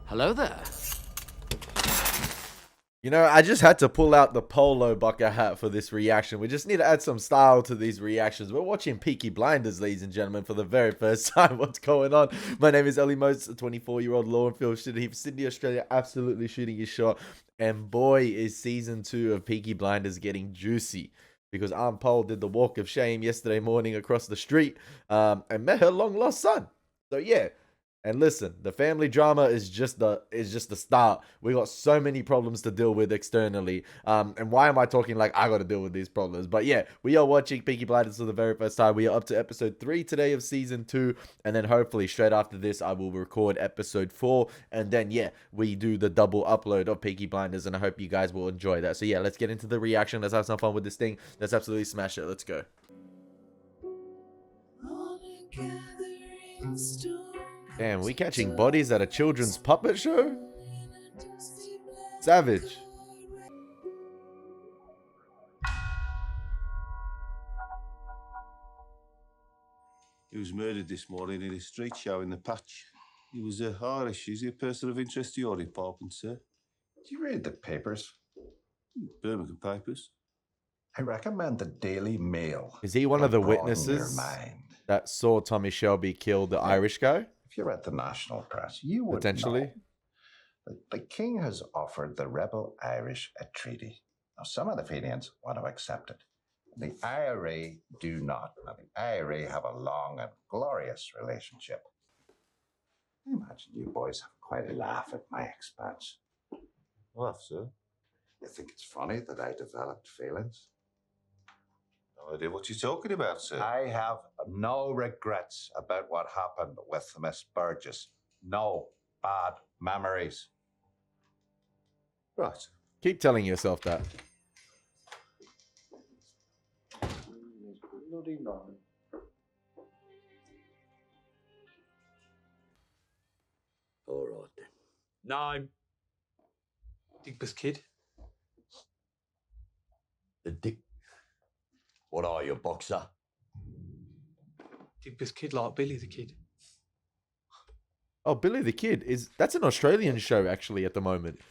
Hello there. You know, I just had to pull out the polo bucket hat for this reaction. We just need to add some style to these reactions. We're watching Peaky Blinders, ladies and gentlemen, for the very first time. What's going on? My name is Elie Moses, a 24-year-old law and film student from Sydney, Australia, absolutely shooting his shot. And boy, is season 2 of Peaky Blinders getting juicy. Because Aunt Pole did the walk of shame yesterday morning across the street and met her long-lost son. So yeah. And listen, the family drama is just the start. We got so many problems to deal with externally. And why am I talking like I got to deal with these problems? But yeah, we are watching Peaky Blinders for the very first time. We are up to episode 3 today of season 2, and then hopefully straight after this I will record episode 4, and then yeah, we do the double upload of Peaky Blinders, and I hope you guys will enjoy that. So yeah, let's get into the reaction. Let's have some fun with this thing. Let's absolutely smash it. Let's go. Damn, we catching bodies at a children's puppet show? Savage. He was murdered this morning in a street show in the Patch. He was Irish. Is he a person of interest to your department, sir? Do you read the papers? Birmingham papers. I recommend the Daily Mail. Is he one of the It'll broaden witnesses your mind. that saw Tommy Shelby kill the Irish guy? If you read the national press, you would Potentially. know that the king has offered the rebel Irish a treaty. Now, some of the Fenians want to accept it. The IRA do not. Now, the IRA have a long and glorious relationship. I imagine you boys have quite a laugh at my expense. Laugh, sir. You think it's funny that I developed feelings? No idea what you're talking about, sir. I have no regrets about what happened with Miss Burgess. No bad memories. Right. Keep telling yourself that. Bloody nine. All right then. No. Digby's kid. The dick. What are you, boxer? Digby's kid, like Billy the Kid. Oh, Billy the Kid that's an Australian show actually at the moment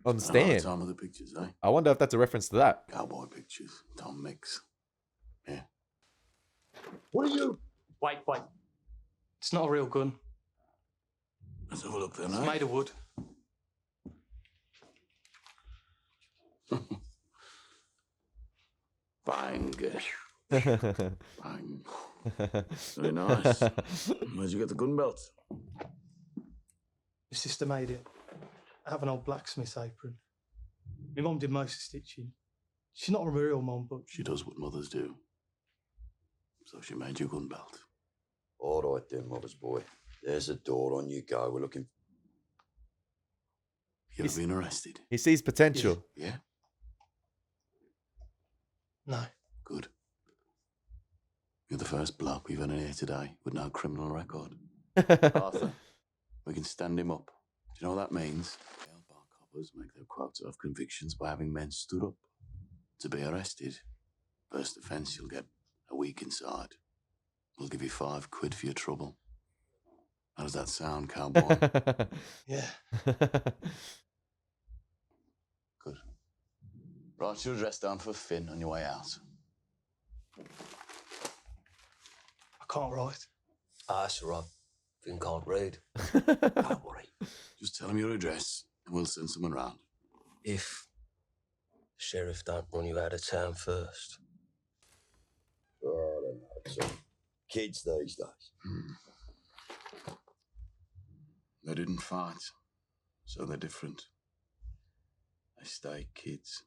on Stan. Some of the pictures, eh? I wonder if that's a reference to that. Cowboy pictures. Tom Mix. Yeah. What are you? Wait. It's not a real gun. Let's have a look then, It's eh? made of wood. Bang. Bang. Very nice. Where'd you get the gun belt? My sister made it. I have an old blacksmith's apron. My mum did most of the stitching. She's not a real mum, but She does what mothers do. So she made you a gun belt. All right then, mother's boy. There's a door, on you go. We're looking. You ever been arrested? He sees potential. Yeah? no. Good. You're the first bloke we've had in here today with no criminal record. Arthur, we can stand him up. Do you know what that means? Jail bar coppers make their quota of convictions by having men stood up. To be arrested, first offence you'll get a week inside. We'll give you £5 for your trouble. How does that sound, cowboy? Yeah. Good. Write your address down for Finn on your way out. I can't write. That's all right. Finn can't read. Don't worry. Just tell him your address and we'll send someone round. If the sheriff don't run you out of town first. Oh, I don't know. It's kids these days. They didn't fight, so they're different. They stay kids.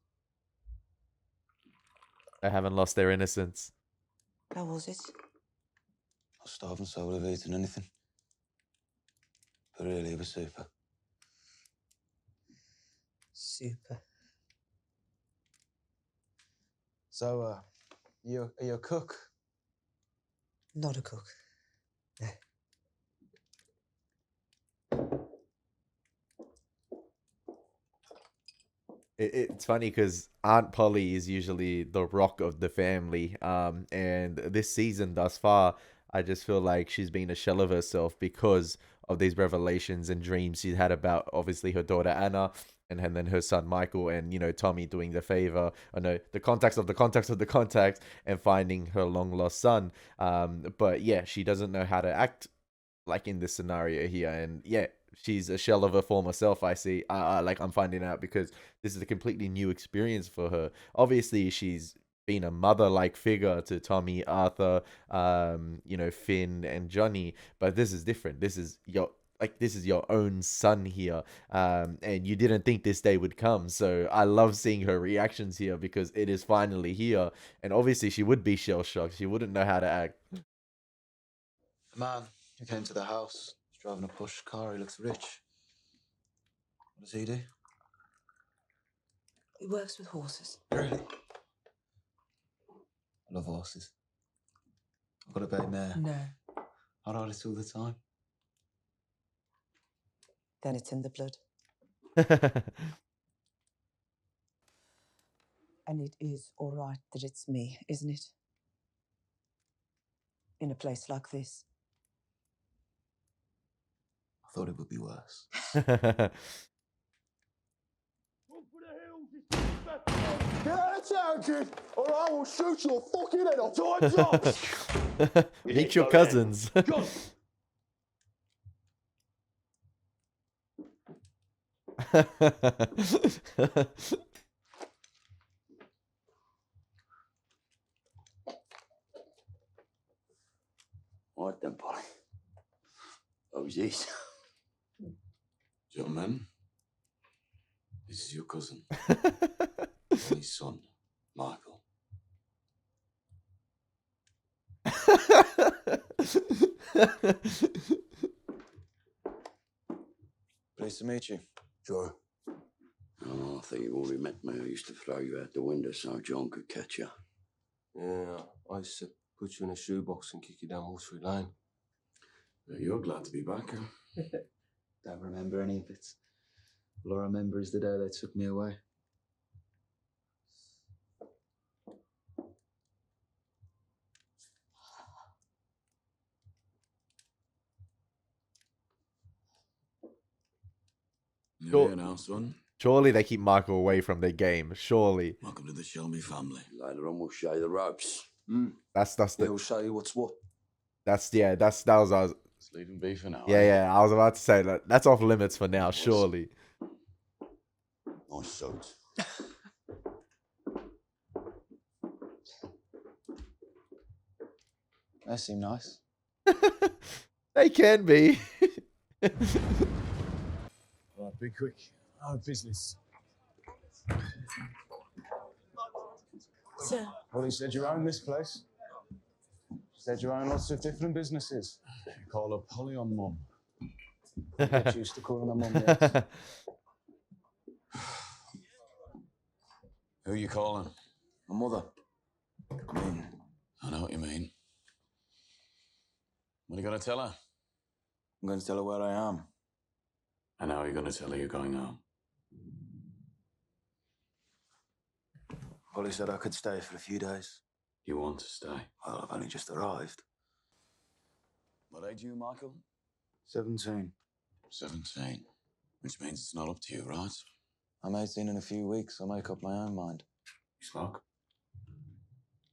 They haven't lost their innocence. How was it? I was starving, so I would have eaten anything. But really, it was super. Super. So, are you a cook? Not a cook. No. It's funny because Aunt Polly is usually the rock of the family. And this season thus far, I just feel like she's been a shell of herself because of these revelations and dreams she had about obviously her daughter Anna, and then her son Michael, and Tommy doing the favor. I know the context of the context of the context, and finding her long lost son. But yeah, she doesn't know how to act like in this scenario here, and yeah, she's a shell of her former self. I see. Like I'm finding out, because this is a completely new experience for her. Obviously, she's been a mother-like figure to Tommy, Arthur, Finn and Johnny, but this is different. This is your own son here, and you didn't think this day would come. So I love seeing her reactions here, because it is finally here, and obviously she would be shell shocked. She wouldn't know how to act. The man who came to the house, he's driving a push car. He looks rich. What does he do? He works with horses. Really? I love horses. I've got a bay mare. No. I ride it all the time. Then it's in the blood. And it is all right that it's me, isn't it? In a place like this. I thought it would be worse. Get out of town, kid, or I will shoot your fucking head off. Time's up. Meet your cousins. Go. What then, Polly? Oh, jeez. Gentlemen, this is your cousin. And his son, Michael. Pleased to meet you. Sure. Oh, I thought you already met me. I used to throw you out the window so John could catch you. Yeah, I used to put you in a shoebox and kick you down Wall Street Lane. You're glad to be back, huh? Don't remember any of it. All I remember is the day they took me away. You're here now, son. Surely they keep Michael away from their game. Surely. Welcome to the Shelby family. Later on, we'll show you the ropes. That's He'll show you what's what. that was Let's leave him be for now. yeah. I was about to say that's off limits for now. Surely. Nice suit. They seem nice. They can be. Right, be quick. Our business. Sir. Well, he said you own this place. Said you own lots of different businesses. You call her Polly or Mum. Get used to calling her Mum yet. Who are you calling? My mother. I know what you mean. What are you going to tell her? I'm going to tell her where I am. And how are you going to tell her you're going home? Polly said I could stay for a few days. You want to stay? Well, I've only just arrived. What age are you, Michael? 17. 17. Which means it's not up to you, right? I'm 18 in a few weeks. I'll make up my own mind. You smoke?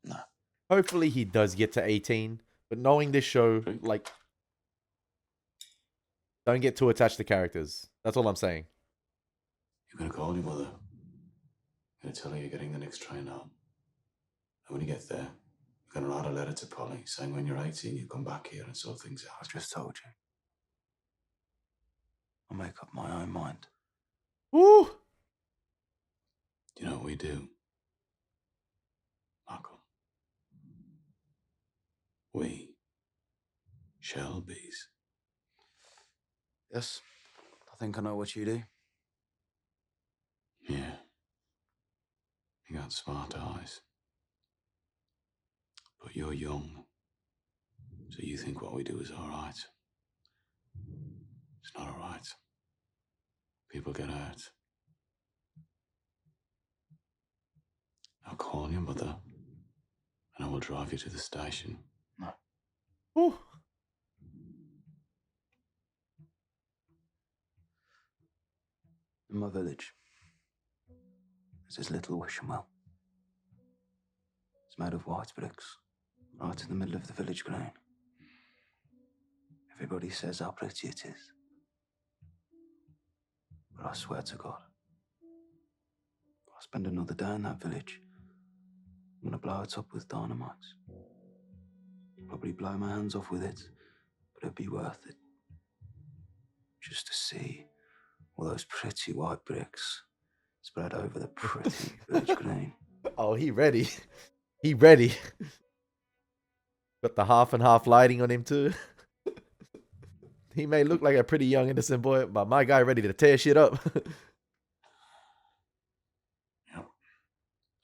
No. Hopefully he does get to 18. But knowing this show, like, don't get too attached to characters. That's all I'm saying. You're going to call your mother. You're going to tell her you're getting the next train home. And when you get there, you're going to write a letter to Polly saying when you're 18, you come back here and sort things out. I've just told you. I'll make up my own mind. Woo! Do you know what we do, Michael? We Shelbys. Yes, I think I know what you do. Yeah. You got smart eyes. But you're young, so you think what we do is all right. It's not all right. People get hurt. I'll call your mother, and I will drive you to the station. Woo! In my village, there's this little wishing well. It's made of white bricks, right in the middle of the village green. Everybody says how pretty it is. But I swear to God, if I spend another day in that village, I'm gonna blow it up with dynamite. Probably blow my hands off with it, but it'd be worth it. Just to see all those pretty white bricks spread over the pretty village green. Oh, he ready. He ready. Got the half and half lighting on him too. He may look like a pretty young innocent boy, but my guy ready to tear shit up.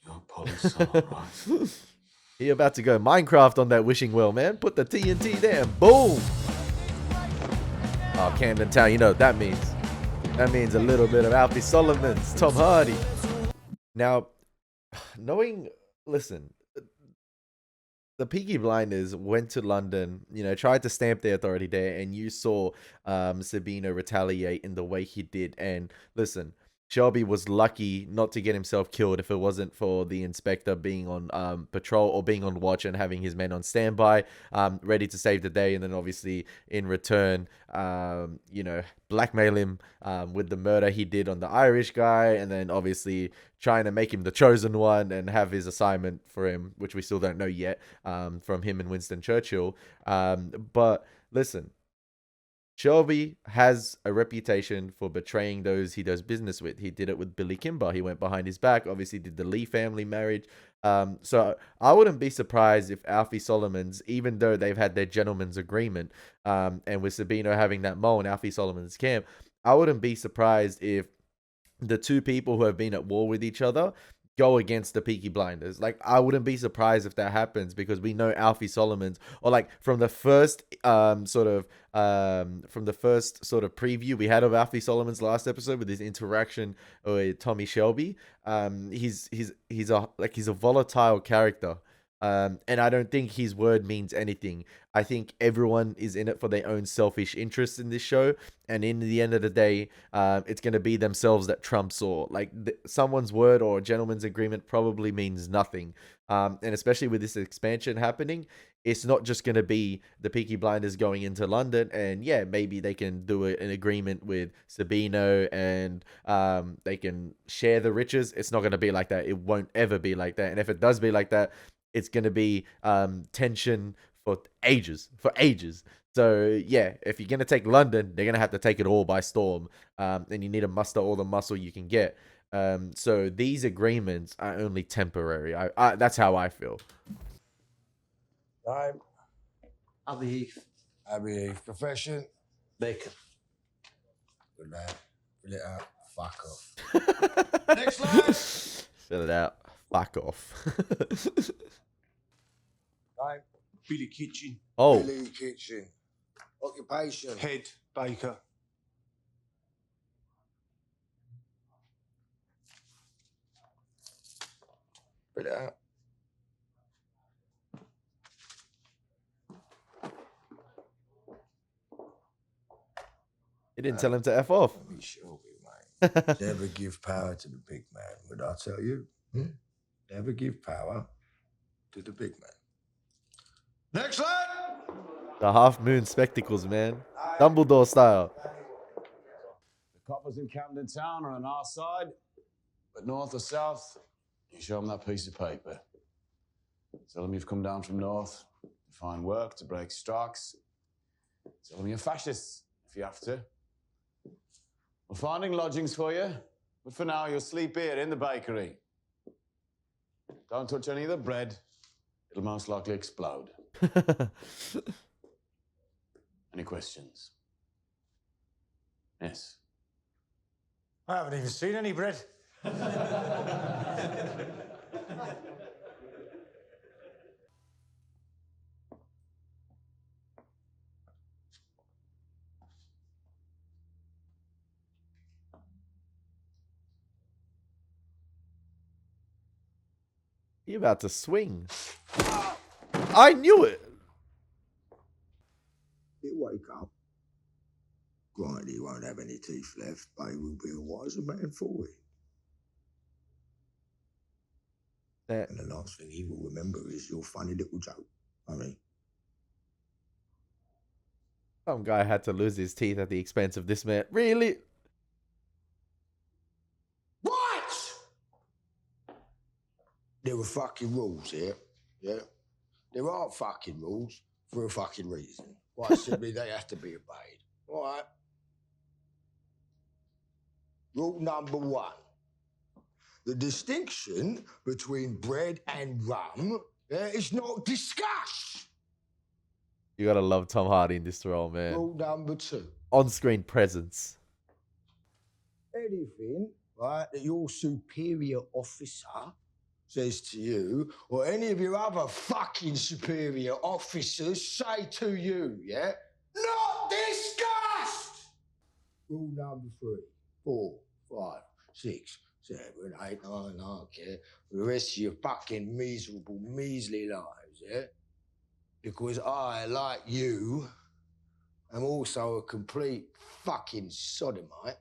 You're Polly's son, right? He about to go Minecraft on that wishing well, man. Put the TNT there and boom. Oh, Camden Town, you know what that means. That means a little bit of Alfie Solomon's, Tom Hardy. Now, listen, the Peaky Blinders went to London, you know, tried to stamp their authority there, and you saw Sabino retaliate in the way he did. And listen, Shelby was lucky not to get himself killed if it wasn't for the inspector being on patrol or being on watch and having his men on standby, ready to save the day. And then obviously in return, you know, blackmail him with the murder he did on the Irish guy. And then obviously trying to make him the chosen one and have his assignment for him, which we still don't know yet, from him and Winston Churchill. But listen, Shelby has a reputation for betraying those he does business with. He did it with Billy Kimber. He went behind his back, obviously did the Lee family marriage. So I wouldn't be surprised if Alfie Solomon's, even though they've had their gentleman's agreement, and with Sabino having that mole in Alfie Solomon's camp, I wouldn't be surprised if the two people who have been at war with each other go against the Peaky Blinders. Like, I wouldn't be surprised if that happens, because we know Alfie Solomon's, or like from the first sort of preview we had of Alfie Solomon's last episode with his interaction with Tommy Shelby, he's a volatile character. And I don't think his word means anything. I think everyone is in it for their own selfish interests in this show. And in the end of the day, it's going to be themselves that trumps all. Like, someone's word or a gentleman's agreement probably means nothing. And especially with this expansion happening, it's not just going to be the Peaky Blinders going into London. And yeah, maybe they can do an agreement with Sabino and they can share the riches. It's not going to be like that. It won't ever be like that. And if it does be like that, it's going to be tension for ages. So yeah, if you're going to take London, they're going to have to take it all by storm. And you need to muster all the muscle you can get. So these agreements are only temporary. That's how I feel. Time. Abbey Heath. Abbey Heath. Profession. Bacon. Good lad. Fill it out. Fuck off. Next lad. Fill it out. Fuck off. Time. Billy Kitchen. Oh. Billy Kitchen. Occupation. Head baker. Fill it out. He didn't tell him to F off. Let me show you, mate. Never give power to the big man. Would I tell you? Never give power to the big man. Next lad. The half moon spectacles, man. Dumbledore style. The coppers in Camden Town are on our side, but north or south, you show them that piece of paper. Tell them you've come down from north to find work, to break stocks. Tell them you're fascists, if you have to. We're finding lodgings for you, but for now you'll sleep here in the bakery. Don't touch any of the bread. It'll most likely explode. Any questions? Yes. I haven't even seen any bread. He about to swing. I knew it. You wake up. Granted, he won't have any teeth left, but he will be a wiser man for it. And the last thing he will remember is your funny little joke. I mean, Some guy had to lose his teeth at the expense of this man. Really? what? There are fucking rules here, yeah? There are fucking rules for a fucking reason. Quite simply, they have to be obeyed. All right? Rule number 1. The distinction between bread and rum is not discussed. You gotta love Tom Hardy in this role, man. Rule number 2. On-screen presence. Anything, right, that your superior officer says to you, or any of your other fucking superior officers say to you, yeah? Not discussed! Rule number 3, 4, 5, 6, 7, 8, 9, I don't care. For the rest of your fucking miserable, measly lives, yeah? Because I, like you, am also a complete fucking sodomite.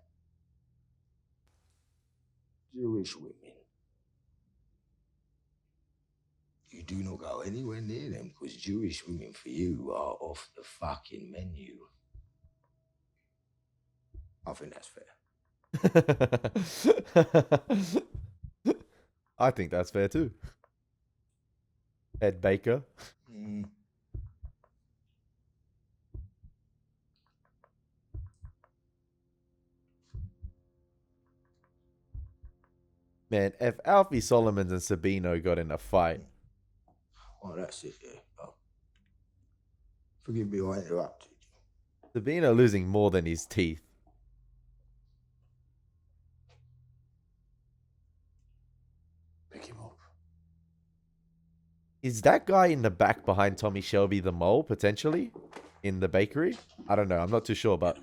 Jewish women. You do not go anywhere near them because Jewish women for you are off the fucking menu. I think that's fair. I think that's fair too. Ed Baker. Man, if Alfie Solomons and Sabino got in a fight. Oh, that's it, yeah. Oh. Forgive me, I interrupted you. Sabino losing more than his teeth. Pick him up. Is that guy in the back behind Tommy Shelby the mole, potentially? In the bakery? I don't know. I'm not too sure, but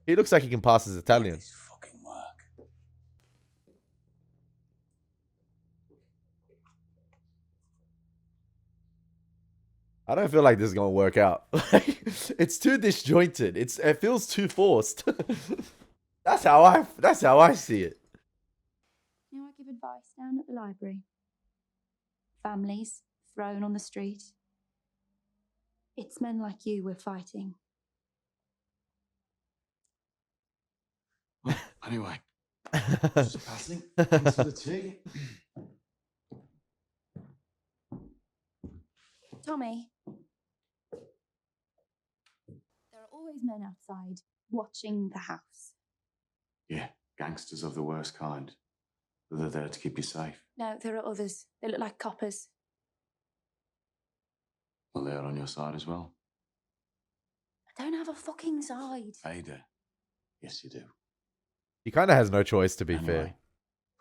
he looks like he can pass as Italian. I don't feel like this is gonna work out. It's too disjointed. It feels too forced. That's how I see it. You know, I give advice down at the library. Families thrown on the street. It's men like you we're fighting. Well, anyway, just passing into the tea. Tommy, there are always men outside watching the house. Yeah, gangsters of the worst kind. They're there to keep you safe. No, there are others. They look like coppers. Well, they're on your side as well. I don't have a fucking side. Ada. Yes, you do. He kind of has no choice, to be Anyway, fair.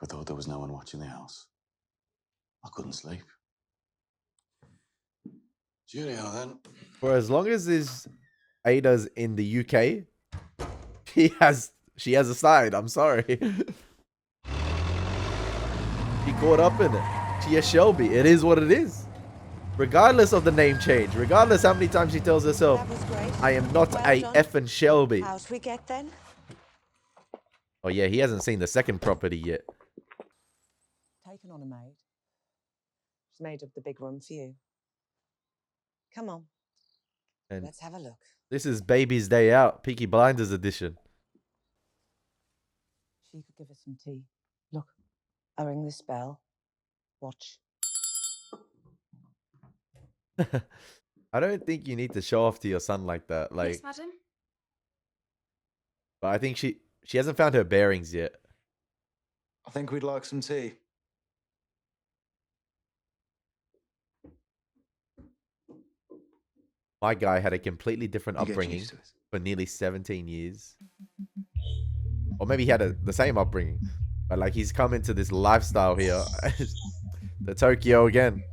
I thought there was no one watching the house. I couldn't sleep. Cheerio, then. For as long as Ada's in the UK, she has a side. I'm sorry. She caught up in it. She is Shelby. It is what it is. Regardless of the name change, regardless how many times she tells herself, I am not a effing Shelby. How's we get then? Oh yeah, he hasn't seen the second property yet. Taken on a maid. She's made up the big room for you. Come on. And let's have a look. This is Baby's Day Out, Peaky Blinders edition. She could give us some tea. Look, I ring this bell. Watch. I don't think you need to show off to your son like that. Like, Yes, madam. but I think she hasn't found her bearings yet. I think we'd like some tea. My guy had a completely different upbringing for nearly 17 years. Or maybe he had the same upbringing. But like he's come into this lifestyle here. The Tokyo again.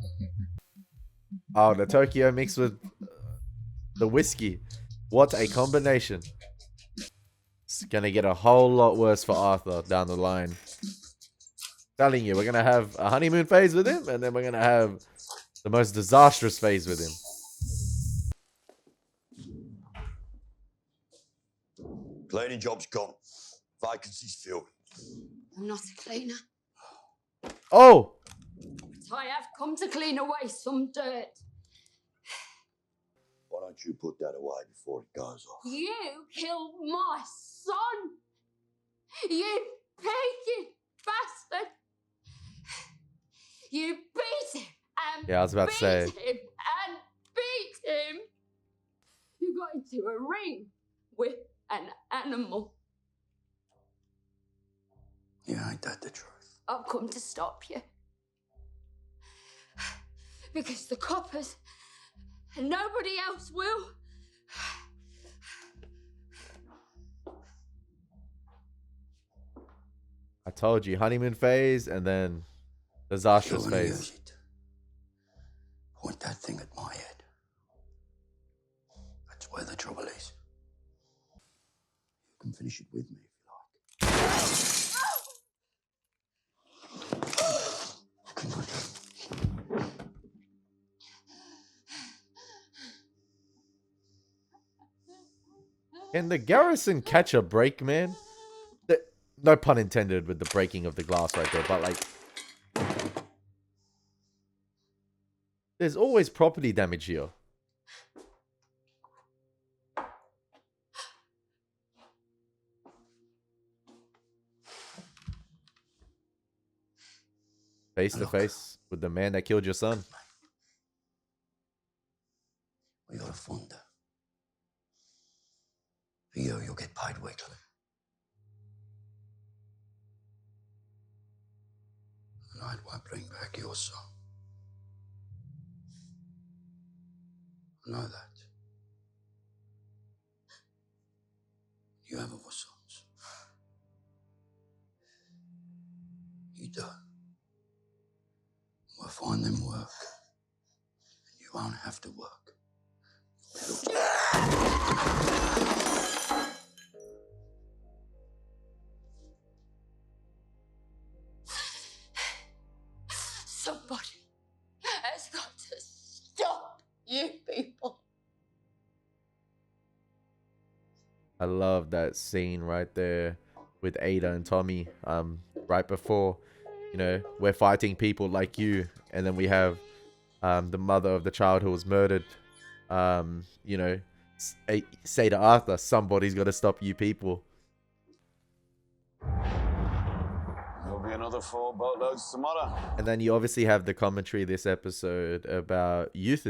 Oh, the Tokyo mixed with the whiskey. What a combination. It's gonna get a whole lot worse for Arthur down the line. Telling you, we're gonna have a honeymoon phase with him, and then we're gonna have the most disastrous phase with him. Cleaning job's gone. Vacancy's filled. I'm not a cleaner, Oh! but I have come to clean away some dirt. Why don't you put that away before it goes off? You killed my son. You peaky bastard. You beat him and Yeah, I was about to say. beat him and beat him. You got into a ring with an animal. Yeah, ain't that the truth? I've come to stop you. Because the coppers and nobody else will. I told you, honeymoon phase and then disastrous phase. Point that thing at my head. That's where the trouble is. You can finish it with me if you like. Can the garrison catch a break, man? No pun intended with the breaking of the glass right there, but like, there's always property damage here. Face to face with the man that killed your son. We got a funder. For you, you'll get paid weekly. And I won't bring back your son. I know that. You have other sons. You do. We'll find them work. And you won't have to work. Somebody has got to stop you people. I love that scene right there with Ada and Tommy. Right before, you know, we're fighting people like you, and then we have the mother of the child who was murdered. You know, say to Arthur, somebody's got to stop you people. There'll be another 4 boatloads tomorrow. And then you obviously have the commentary this episode about youth,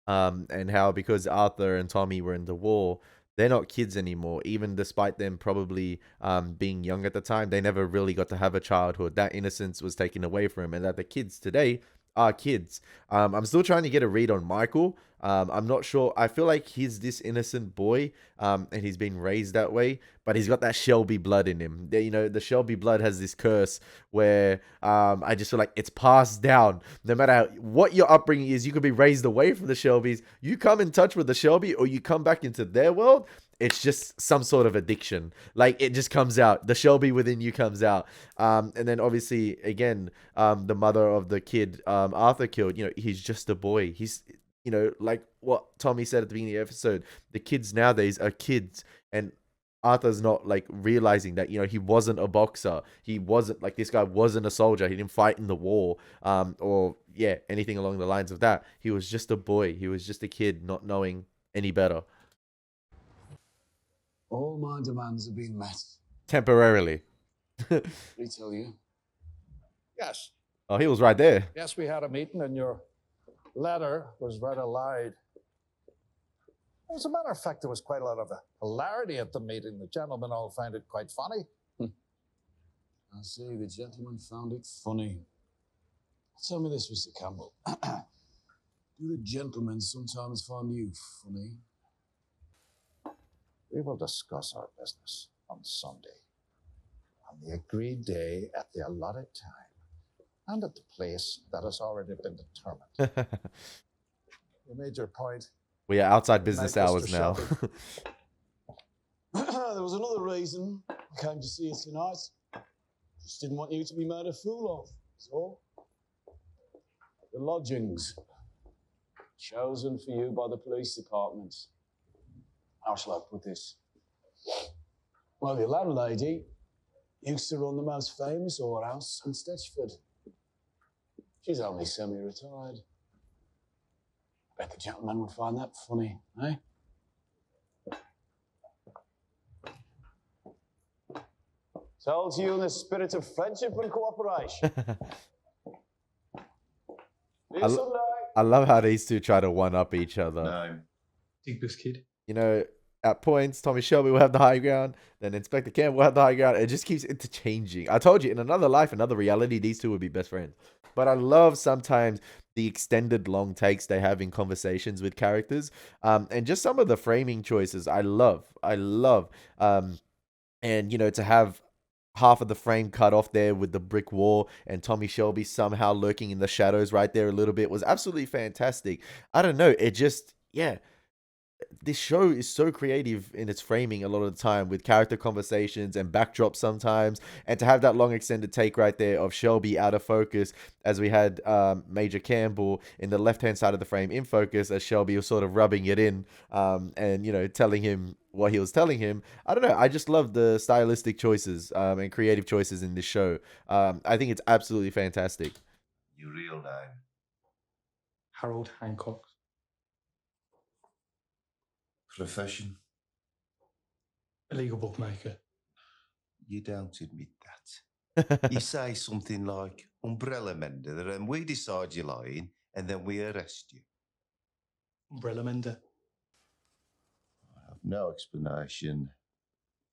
and how because Arthur and Tommy were in the war, they're not kids anymore. Even despite them probably being young at the time, they never really got to have a childhood. That innocence was taken away from them, and that the kids today are kids. I'm still trying to get a read on Michael. I'm not sure. I feel like he's this innocent boy, and he's been raised that way, but he's got that Shelby blood in him. You know, the Shelby blood has this curse where I just feel like it's passed down. No matter what your upbringing is, you could be raised away from the Shelbys. You come in touch with the Shelby, or you come back into their world, it's just some sort of addiction. Like, it just comes out. The Shelby within you comes out. And then obviously, again, the mother of the kid Arthur killed, you know, he's just a boy. He's, you know, like what Tommy said at the beginning of the episode, the kids nowadays are kids. And Arthur's not like realizing that, you know, he wasn't a boxer. He wasn't like, this guy wasn't a soldier. He didn't fight in the war, or yeah, anything along the lines of that. He was just a boy. He was just a kid, not knowing any better. All my demands have been met. Temporarily. Did he tell you? Yes. Oh, he was right there. Yes, we had a meeting and your letter was read aloud. As a matter of fact, there was quite a lot of hilarity at the meeting. The gentlemen all found it quite funny. I see, the gentleman found it funny. Tell me this, Mr. Campbell. Do the gentlemen sometimes find you funny? We will discuss our business on Sunday, on the agreed day, at the allotted time, and at the place that has already been determined. You made your point. We are outside business hours now. There was another reason I came to see you tonight. Just didn't want you to be made a fool of, that's all. The lodgings, chosen for you by the police department. How shall I put this? Well, your landlady used to run the most famous whorehouse in Stetchford. She's only semi-retired. Bet the gentleman would find that funny, eh? Told you in the spirit of friendship and cooperation. I love how these two try to one-up each other. No. Digby's kid. You know, at points, Tommy Shelby will have the high ground, then Inspector Campbell will have the high ground. It just keeps interchanging. I told you, in another life, another reality, these two would be best friends. But I love sometimes the extended long takes they have in conversations with characters. And just some of the framing choices I love. And, you know, to have half of the frame cut off there with the brick wall and Tommy Shelby somehow lurking in the shadows right there a little bit was absolutely fantastic. I don't know. It just, yeah. This show is so creative in its framing a lot of the time with character conversations and backdrops sometimes. And to have that long extended take right there of Shelby out of focus as we had Major Campbell in the left-hand side of the frame in focus as Shelby was sort of rubbing it in and, you know, telling him what he was telling him. I don't know. I just love the stylistic choices and creative choices in this show. I think it's absolutely fantastic. Your real name? Harold Hancock. Profession? Illegal bookmaker. You don't admit that. You say something like umbrella mender, and we decide you're lying, and then we arrest you. Umbrella mender. I have no explanation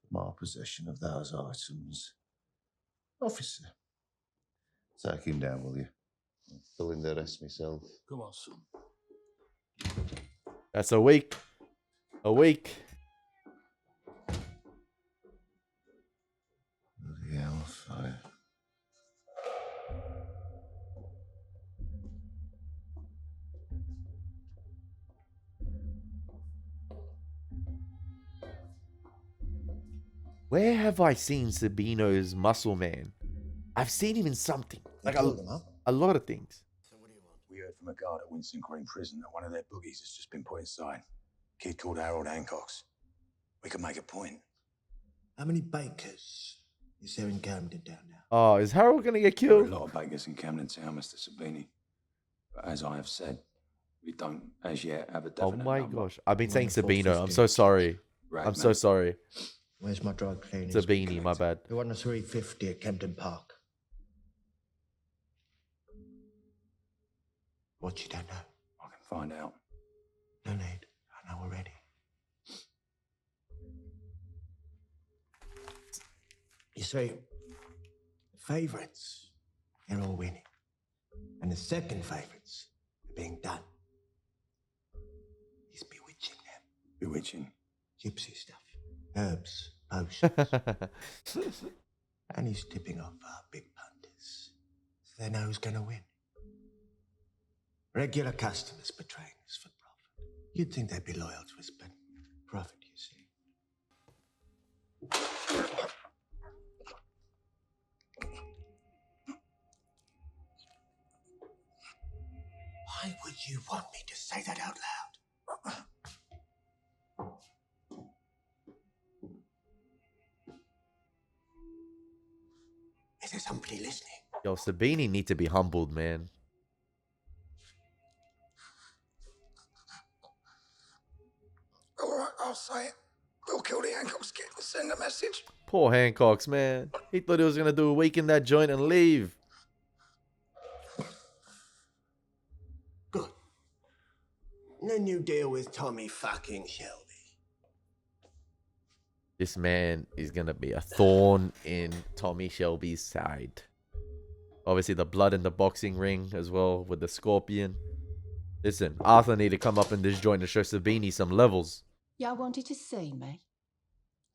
for my possession of those items. Officer, take him down, will you? I'll fill in the rest myself. Come on, son. That's a week. A week. Bloody hellfire. Where have I seen Sabino's Muscle Man? I've seen him in something. Like a lot of things. So what do you want? We heard from a guard at Winston Green Prison that one of their boogies has just been put inside. Kid called Harold Hancock's. We could make a point. How many bakers is there in Camden down now? Oh, is Harold going to get There are a killed? lot of bakers in Camden Town, Mr. Sabini. But as I have said, we don't, as yet, have a Oh definite my number. gosh. I've been saying Wonderful Sabino. I'm 50. so sorry. Right, I'm so mate. sorry. Where's my dry cleaning? Sabini, my bad. Who won the 350 at Camden Park? What you don't know? I can find out. No need. I know already. You see, the favourites, they're all winning. And the second favourites are being done. He's bewitching them. Bewitching. Gypsy stuff. Herbs, potions. And he's tipping off our big punters. So they know who's going to win. Regular customers betraying us for profit. You'd think they'd be loyal to us, but profit, you see. Why would you want me to say that out loud? Is there somebody listening? Yo, Sabini need to be humbled, man. All right, I'll say it. We'll kill the Hancock's kid and send a message. Poor Hancock's, man. He thought he was going to do a week in that joint and leave. Good. And then you deal with Tommy fucking Shelby. This man is going to be a thorn in Tommy Shelby's side. Obviously, the blood in the boxing ring as well with the scorpion. Listen, Arthur need to come up in this joint to show Sabini some levels. Y'all wanted to see me?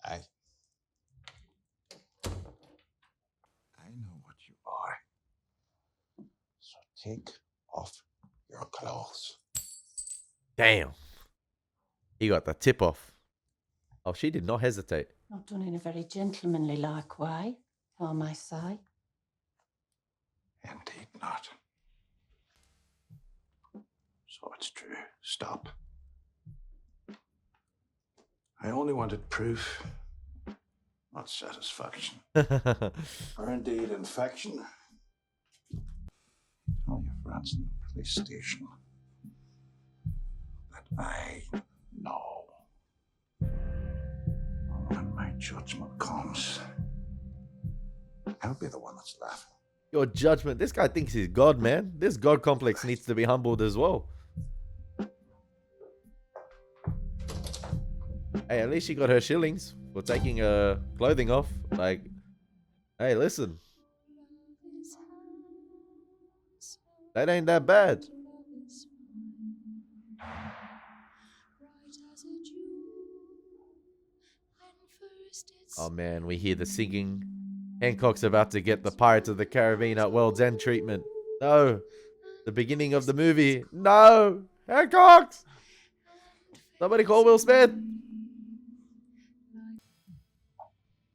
I know what you are. So take off your clothes. Damn. He got the tip off. Oh, she did not hesitate. Not done in a very gentlemanly like way, I may say. Indeed not. So it's true. Stop. I only wanted proof not satisfaction. Or indeed infection. Tell your friends in the police station that I know. When my judgment comes, I'll be the one that's laughing. Your judgment. This guy thinks he's God, man. This God complex needs to be humbled as well. Hey, at least she got her shillings for taking her clothing off. Like, hey, listen. That ain't that bad. Oh man, we hear the singing. Hancock's about to get the Pirates of the Caribbean at World's End treatment. No. The beginning of the movie. No. Hancock's. Somebody call Will Smith.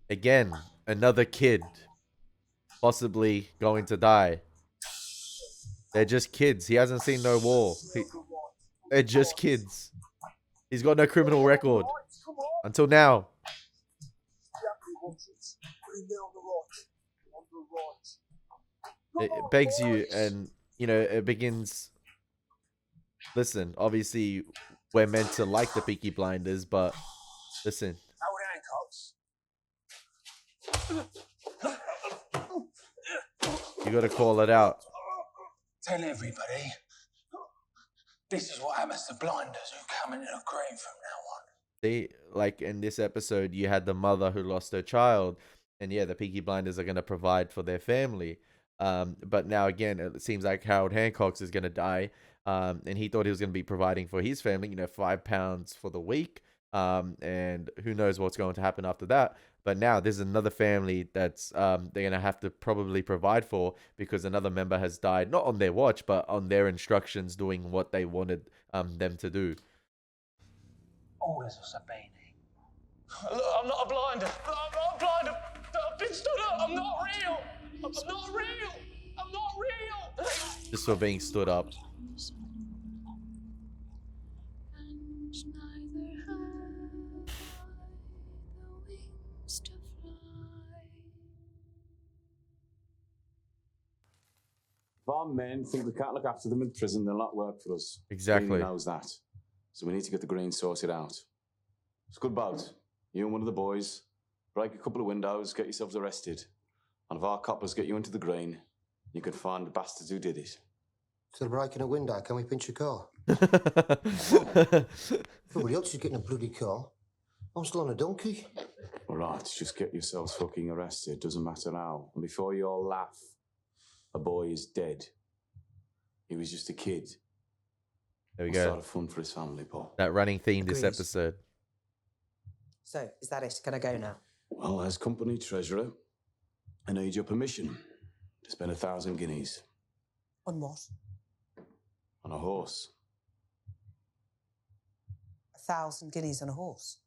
Again, another kid. Possibly going to die. They're just kids. He hasn't seen no war. They're just kids. He's got no criminal record. Until now. It begs you, and you know, it begins. Listen, obviously we're meant to like the Peaky Blinders, but listen. You gotta call it out. Tell everybody, this is what happens to blinders who come into the grave from now on. They, like in this episode, you had the mother who lost her child, and yeah, the Peaky Blinders are gonna provide for their family. But now again, it seems like Harold Hancock's is gonna die. And he thought he was gonna be providing for his family, you know, £5 for the week. And who knows what's going to happen after that. But now there's another family that's they're gonna have to probably provide for because another member has died, not on their watch, but on their instructions, doing what they wanted them to do. Orders of Sabini. Look, I'm not a blinder. I'm not a blinder. I've been stood up. I'm not real. I'm not real. I'm not real. Just for being stood up. If our men think we can't look after them in prison, they'll not work for us. Exactly. He knows that. So we need to get the green sorted out. It's a good bout. You and one of the boys, break a couple of windows, get yourselves arrested. And if our coppers get you into the green, you can find the bastards who did it. Instead of breaking a window, can we pinch a car? Nobody else is getting a bloody car. I'm still on a donkey. All right, just get yourselves fucking arrested. Doesn't matter how. And before you all laugh, a boy is dead. He was just a kid. There we It's a go. lot of fun for his family, Paul. That running theme this Agreed. episode. So, is that it? Can I go now? Well, as company treasurer, I need your permission to spend 1,000 guineas On what? on a horse. 1,000 guineas on a horse?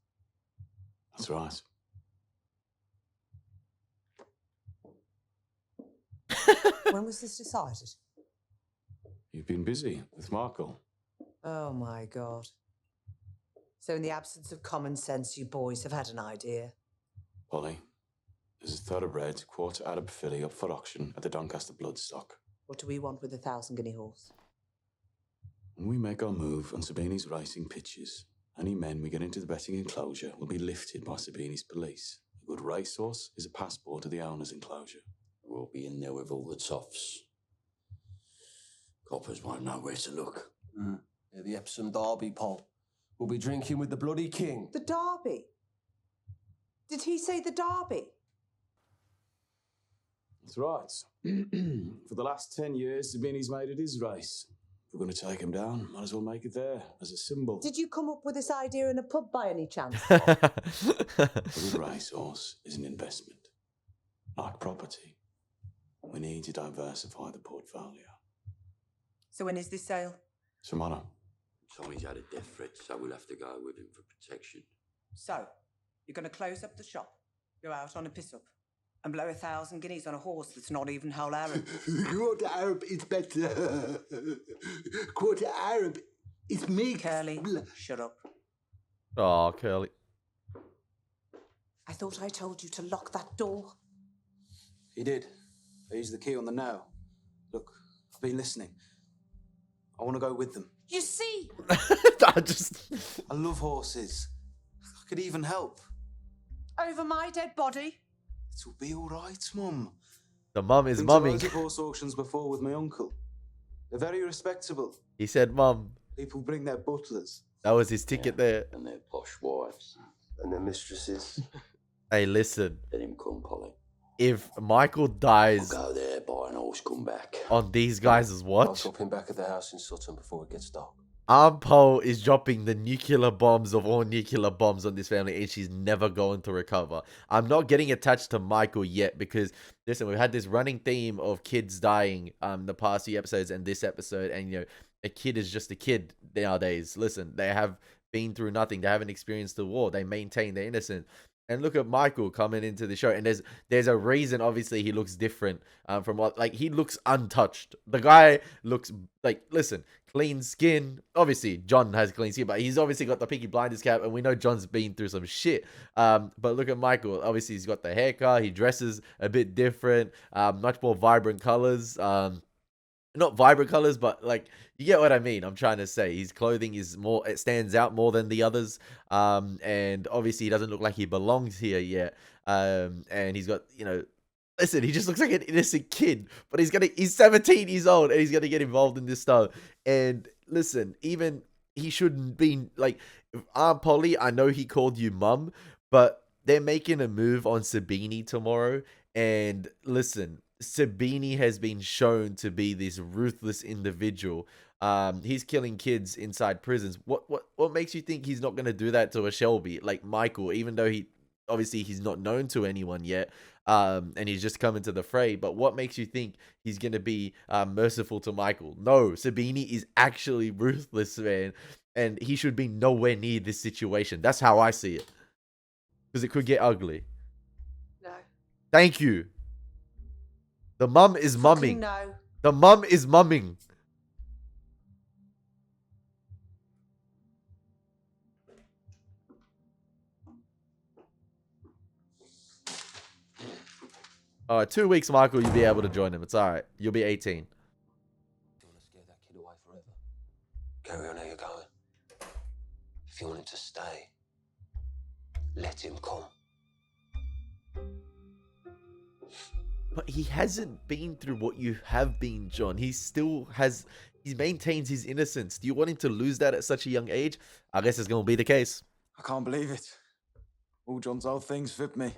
That's right. When was this decided? You've been busy with Marco. Oh my God. So in the absence of common sense, you boys have had an idea. Polly, there's a thoroughbred quarter Arab filly up for auction at the Doncaster Bloodstock. What do we want with a 1,000 guinea horse? When we make our move on Sabini's racing pitches, any men we get into the betting enclosure will be lifted by Sabini's police. A good racehorse is a passport to the owner's enclosure. We'll be in there with all the toffs. Coppers won't know where to look. Yeah, the Epsom Derby, Paul. We'll be drinking with the bloody king. The Derby? Did he say the Derby? That's right. For the last 10 years, Sabini's made it his race. If we're going to take him down, might as well make it there, as a symbol. Did you come up with this idea in a pub by any chance? A good racehorse is an investment. Like property. We need to diversify the portfolio. So when is this sale? Tomorrow. Tommy's had a death threat, so we'll have to go with him for protection. So, you're going to close up the shop, go out on a piss-up, and blow 1,000 guineas on a horse that's not even whole Arab? Quarter Arab is better. Quarter Arab is mixed. Curly, shut up. Oh, Curly. I thought I told you to lock that door. He did. I used the key on the nail. Look, I've been listening. I want to go with them. You see? I love horses. I could even help. Over my dead body? It'll be all right, Mum. The mum is Been to mumming. loads of horse auctions before with my uncle. They're very respectable. He said, "Mum." People bring their butlers. That was his ticket there. And their posh wives. And their mistresses. Hey, listen. Let him come, Polly. If Michael dies I'll go there, buy an horse, come back. on these guys' watch, I'll drop him back at the house in Sutton before it gets dark. Armpole is dropping the nuclear bombs of all nuclear bombs on this family, and she's never going to recover. I'm not getting attached to Michael yet because, listen, we've had this running theme of kids dying the past few episodes and this episode, and, you know, a kid is just a kid nowadays. Listen, they have been through nothing. They haven't experienced the war. They maintain their innocence. And look at Michael coming into the show, and there's a reason. Obviously, he looks different from what, like, he looks untouched. The guy looks like, listen, clean skin. Obviously, John has clean skin, but he's obviously got the Peaky Blinders cap, and we know John's been through some shit. But look at Michael. Obviously, he's got the haircut. He dresses a bit different, much more vibrant colors. Not vibrant colors, but, like, you get what I mean. I'm trying to say his clothing is more, it stands out more than the others. And obviously he doesn't look like he belongs here yet. And he's got, you know, listen, he just looks like an innocent kid, but he's 17 years old and he's gonna get involved in this stuff. And listen, even he shouldn't be like, Aunt Polly, I know he called you mum, but they're making a move on Sabini tomorrow. And listen, Sabini has been shown to be this ruthless individual. He's killing kids inside prisons. What makes you think he's not going to do that to a Shelby like Michael, even though he's not known to anyone yet, and he's just coming to the fray? But what makes you think he's going to be merciful to Michael? No, Sabini is actually ruthless, man, and he should be nowhere near this situation. That's how I see it, because it could get ugly. No. Thank you. The mum is mumming. No. The mum is mumming. All right, 2 weeks, Michael, you'll be able to join him. It's all right. You'll be 18. You want to scare that kid away forever? Carry on how you're going. If you want him to stay, let him come. But he hasn't been through what you have been, John. He maintains his innocence. Do you want him to lose that at such a young age? I guess it's going to be the case. I can't believe it. All John's old things fit me.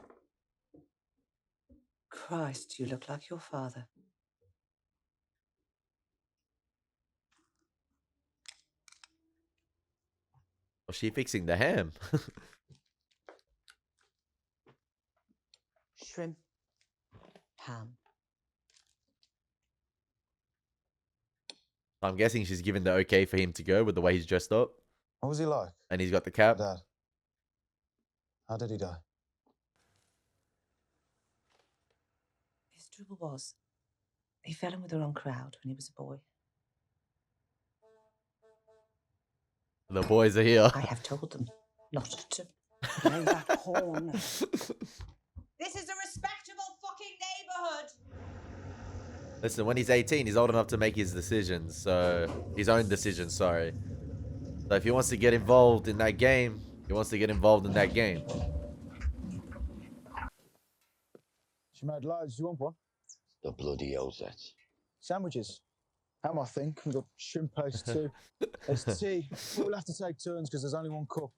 Christ, you look like your father. Was she fixing the ham? Shrimp. Ham. I'm guessing she's given the okay for him to go with the way he's dressed up. What was he like? And he's got the cap. Dad. How did he die? His trouble was, he fell in with the wrong crowd when he was a boy. The boys are here. I have told them not to blow that horn. This is a respectable fucking neighborhood. Listen, when he's 18, he's old enough to make his decisions. So, his own decisions, sorry. So, if he wants to get involved in that game, he wants to get involved in that game. She made loads. You want one? The bloody hell's that? Sandwiches. Ham, I think. We've got shrimp paste too. There's tea. We'll have to take turns because there's only one cup.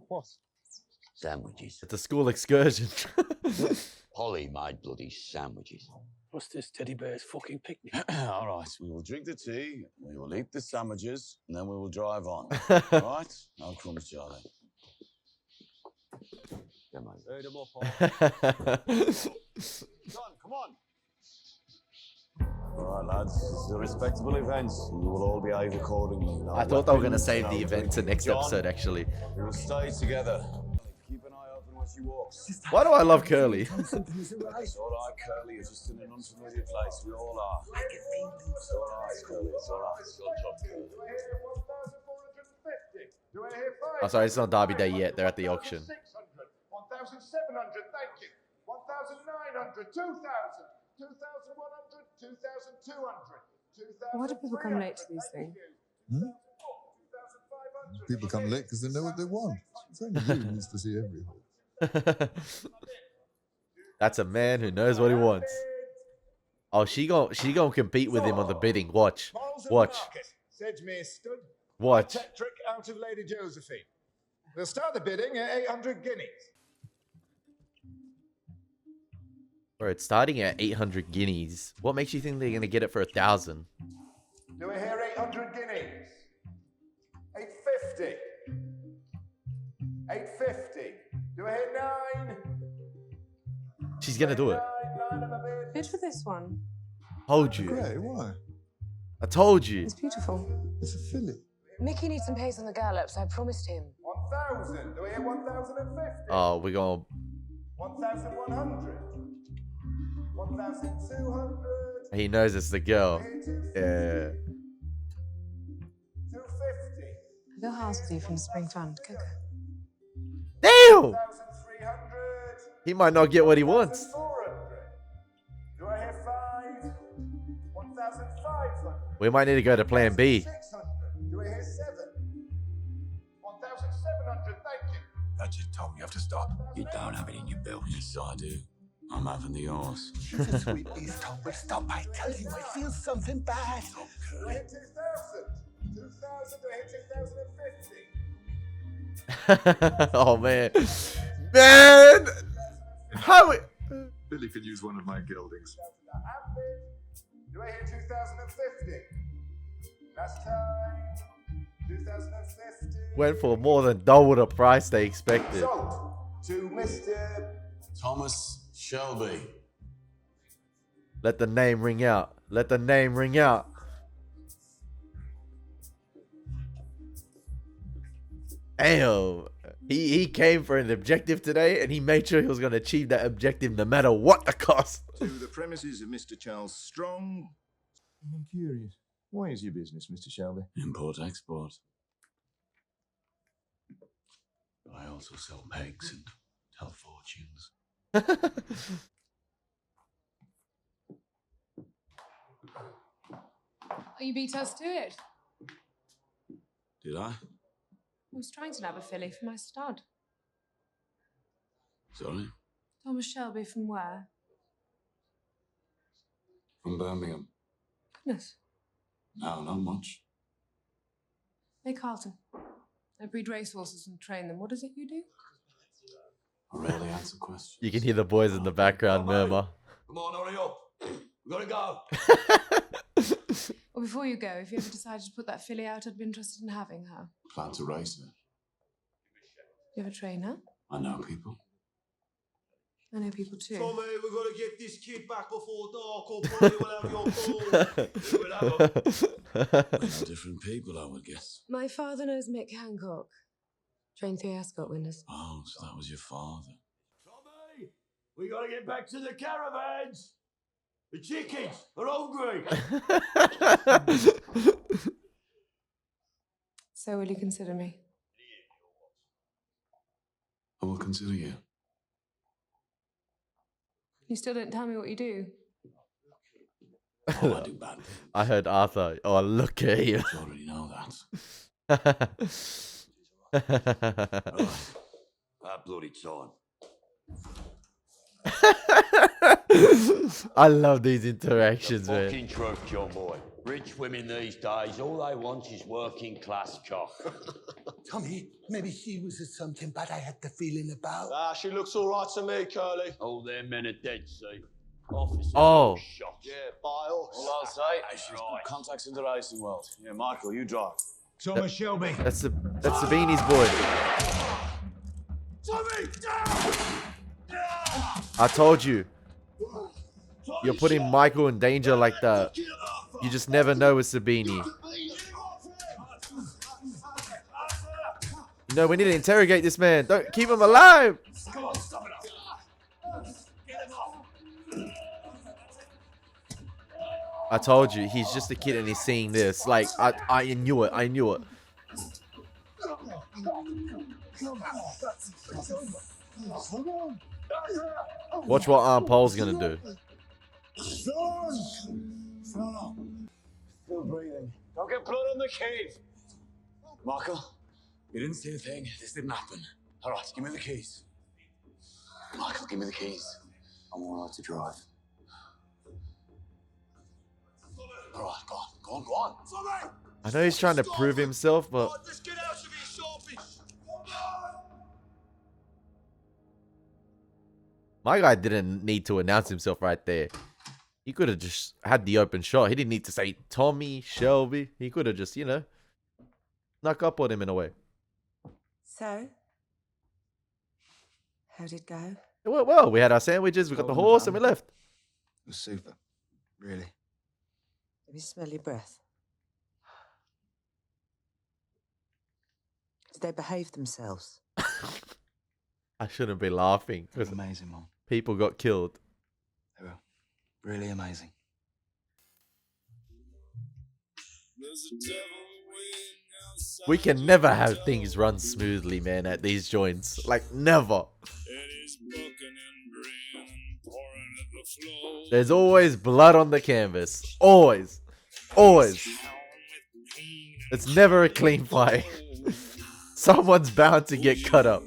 What? Sandwiches. It's a school excursion. Polly made bloody sandwiches. What's this teddy bear's fucking picnic? All right, we will drink the tea, we will eat the sandwiches, and then we will drive on. All right? No crumbs, Charlie. Yeah, mate. Eat 'em up, John, come on. All right, lads, this is a respectable event. You will all behave accordingly. No I thought they were going to weapons, save no the event to drinking. next John, episode, actually. We will stay together. Keep an eye open as you walk. Why do I love Curly? It's all right, Curly. You're just in an unfamiliar place. We all are. It's all right, Curly. It's all right. It's your job, Curly. Do I hear Oh, sorry, it's not Derby Day yet. They're at the auction. 1,700, thank you. 1,900, 2,000, 2,100, 2,200, 2,000. Why do people come late to these things? People come late because they know what they want. It's only you who needs to see every hole. That's a man who knows what he wants. Oh, she gonna compete with him on the bidding. Watch. Watch. Sedgemere Stud. Watch. Trick out of Lady Josephine. We'll start the bidding at 800 guineas. Bro, it's starting at 800 guineas. What makes you think they're gonna get it for 1,000? Do I hear 800 guineas? 850. 850. Do I hear 9? She's gonna do it. Bid for this one. Told you. Great, why? I told you. It's beautiful. It's a filly. Mickey needs some pace on the gallops. I promised him. 1,000. Do I hear 1,050? Oh, we're gonna. 1,100. 1,200. He knows it's the girl. Yeah. 250. Go house with you from the spring fund. Go. Damn! 1,300. He might not get what he wants. 1,400. Do I hear 5? 1,500. We might need to go to plan B. 600. Do I hear 7? 1,700. Thank you. I just told you have to stop. You don't have it in your bill. Yes, I do. I'm having the horse. She's a sweet beast, Tom, but stop. I tell you, I feel something bad. Do I hear 2,000? 2,000. Do I hear 2,050? Oh man. Man! How it... Billy could use one of my geldings. Do I hear 2,050? Last time. 2,050. Went for more than double the price they expected. Sold to Mr. Thomas Shelby. Let the name ring out. Let the name ring out. Damn. He came for an objective today, and he made sure he was going to achieve that objective no matter what the cost. To the premises of Mr. Charles Strong. I'm curious. Why is your business, Mr. Shelby? Import-export. I also sell pegs and tell fortunes. Oh, you beat us to it. Did I? I was trying to nab a filly for my stud. Sorry? Thomas Shelby from where? From Birmingham. Goodness. No, not much. Hey, Carlton. I breed racehorses and train them. What is it you do? I rarely answer questions. You can hear the boys in the background murmur. Come on, hurry up. We gotta go. Well, before you go, if you ever decided to put that filly out, I'd be interested in having her. Plan to race her. You ever train her? I know people. I know people too. Tommy, we've got to get this kid back before dark, or probably we'll have your ball. We know different people, I would guess. My father knows Mick Hancock. Trained 3 Ascot winners. Oh, so that was your father. Tommy, we got to get back to the caravans. The chickens are hungry. So will you consider me? I will consider you. You still don't tell me what you do. Oh, I do bad things. I heard Arthur. Oh, look at you. You already know that. That bloody time. I love these interactions, man. Fucking truth, John boy. Rich women these days, all they want is working class cock. Tommy, maybe she was something bad I had the feeling about. Ah, she looks all right to me, Curly. All their men are dead, see. Officers Oh. shot. Yeah, bios. All I'll say, she's got contacts in the racing world. Yeah, Michael, you drive. Thomas Shelby. That's the Beanie's boy. Tommy, I told you. You're putting Michael in danger like that. You just never know with Sabini. No, we need to interrogate this man. Don't keep him alive. Come on, stop it up. Get him off. I told you, he's just a kid and he's seeing this. Like, I knew it. I knew it. Watch what Aunt Paul's gonna do. Still breathing. Don't get blood on the keys. Michael, you didn't see a thing. This didn't happen. All right, give me the keys. Michael, give me the keys. I'm all right to drive. All right, go on, go on, go on. Sorry. I know he's trying to prove himself, but Just get out of here, sharpish. my guy didn't need to announce himself right there. He could have just had the open shot. He didn't need to say Tommy, Shelby. He could have just, you know, snuck up on him in a way. So, how'd it go? Well, we had our sandwiches, we got the horse, and we left. It was super. Really. Let me smell your breath. Did they behave themselves? I shouldn't be laughing. It was amazing, Mom. People got killed. They were really amazing. We can never have things run smoothly, man, at these joints. Like, never. There's always blood on the canvas. Always. Always. It's never a clean fight. Someone's bound to get cut up.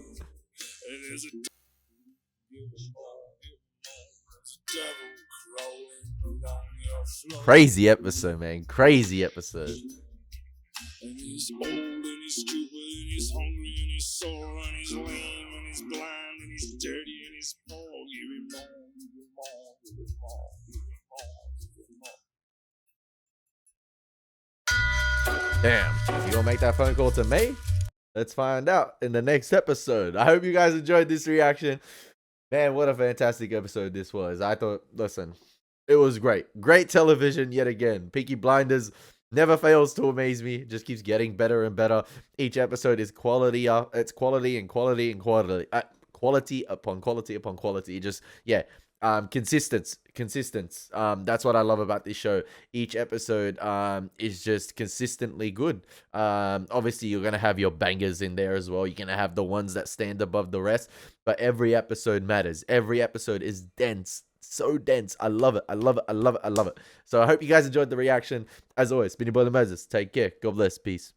Crazy episode, man. Crazy episode. And he's old and he's stupid and he's hungry and he's sore and he's lame and he's blind and he's dirty and he's poor. Give him more, give him more, give him more, give him more, give him more. Damn. You gonna make that phone call to me? Let's find out in the next episode. I hope you guys enjoyed this reaction. Man, what a fantastic episode this was. I thought, listen, it was great. Great television yet again. Peaky Blinders never fails to amaze me. It just keeps getting better and better. Each episode is quality. It's quality and quality and quality. Quality upon quality upon quality. Just, yeah. Consistent. That's what I love about this show. Each episode is just consistently good. Obviously you're gonna have your bangers in there as well. You're gonna have the ones that stand above the rest, but every episode matters. Every episode is dense, so dense. I love it. I love it. I love it. I love it. So I hope you guys enjoyed the reaction. As always, been your boy Elie Moses. Take care. God bless. Peace.